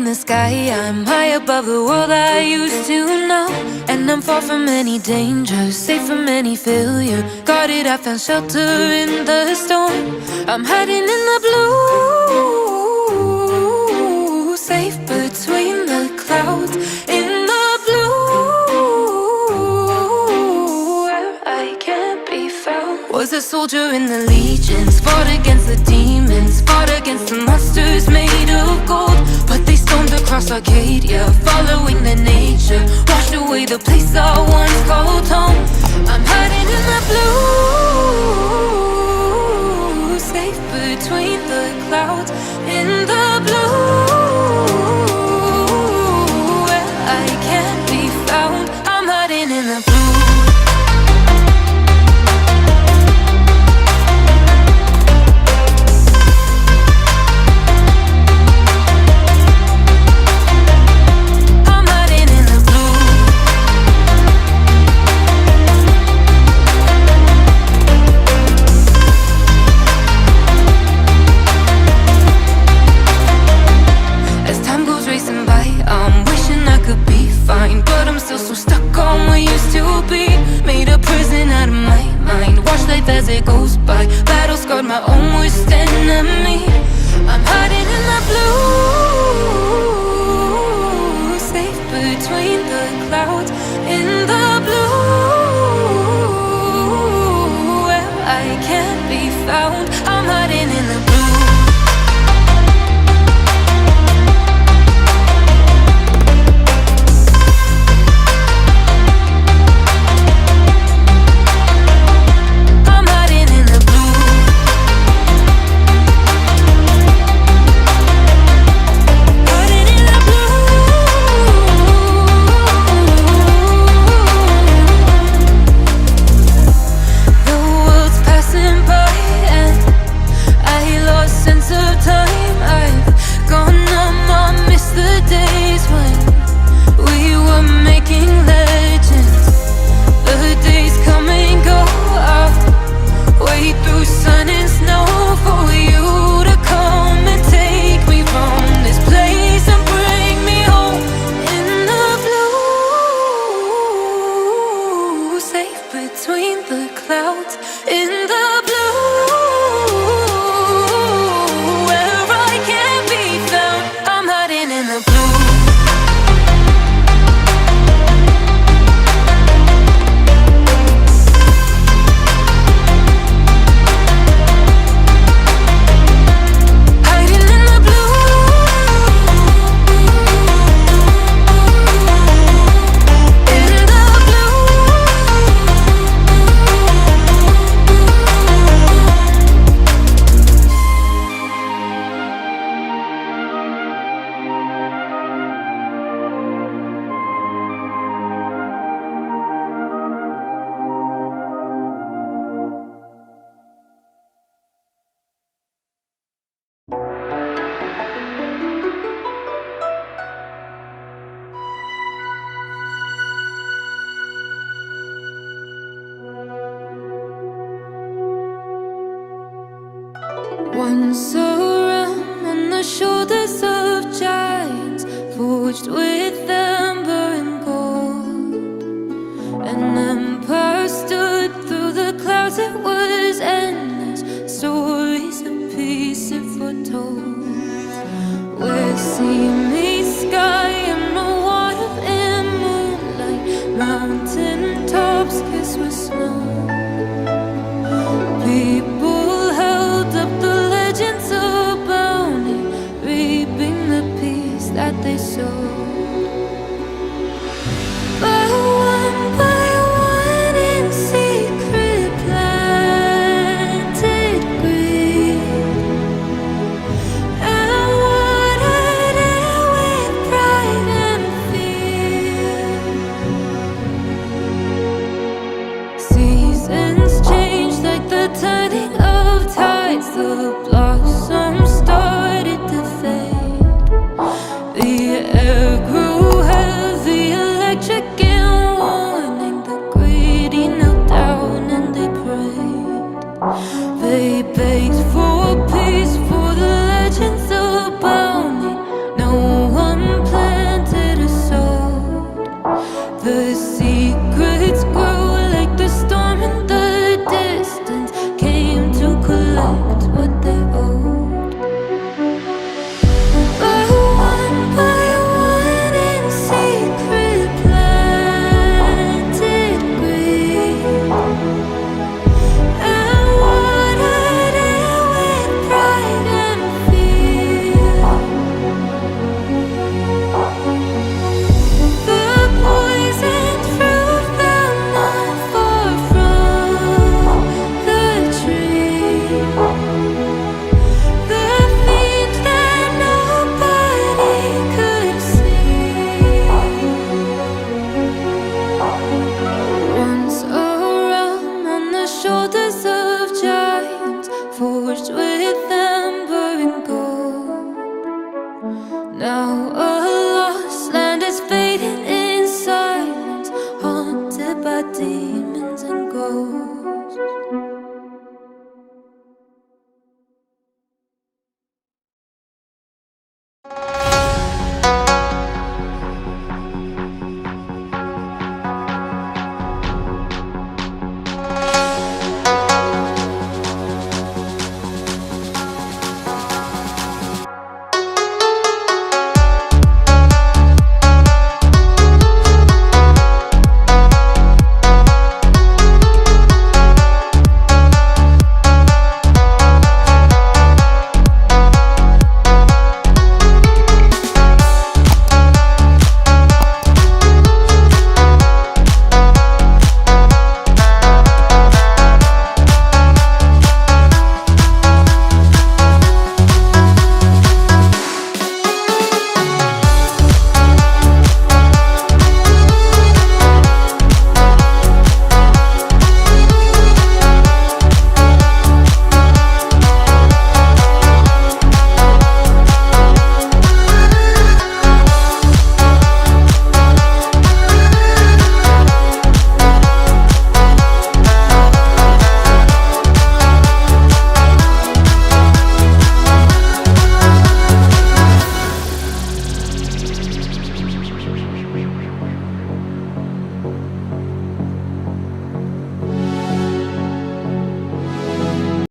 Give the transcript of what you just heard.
the sky, I'm high above the world I used to know. And I'm far from any danger, safe from any failure. Guarded, I found shelter in the storm. I'm hiding in the blue, safe between the clouds. In the blue, where I can't be found. Was a soldier in the legions, fought against the demons, fought against the monsters made of gold. But they stormed across Arcadia, following the nature, washed away the place I once called home. I'm hiding in the blue, safe between the clouds. In the blue, where I can't be found. I'm hiding in the blue. But I'm still so stuck on what used to be. Made a prison out of my mind, watch life as it goes by. Battle scarred my own worst enemy. I'm hiding in the blue, safe between the clouds. In the blue, where I can't be found. I'm hiding in the blue. Between the clouds, in the blue, where I can't be found. I'm hiding in the blue. Once around on the shoulders of giants, forged with amber and gold. An empire stood through the clouds, it was endless. Stories of peace it foretold. Where sea meets sky and the water in moonlight, mountain tops kiss with snow. People held up the legends of bounty, reaping the peace that they sowed. By one in secret planted greed, and watered it with pride and fear. Seasons change like the turning of tides. The blossoms started to fade. The air grew is fading in silence, haunted by demons.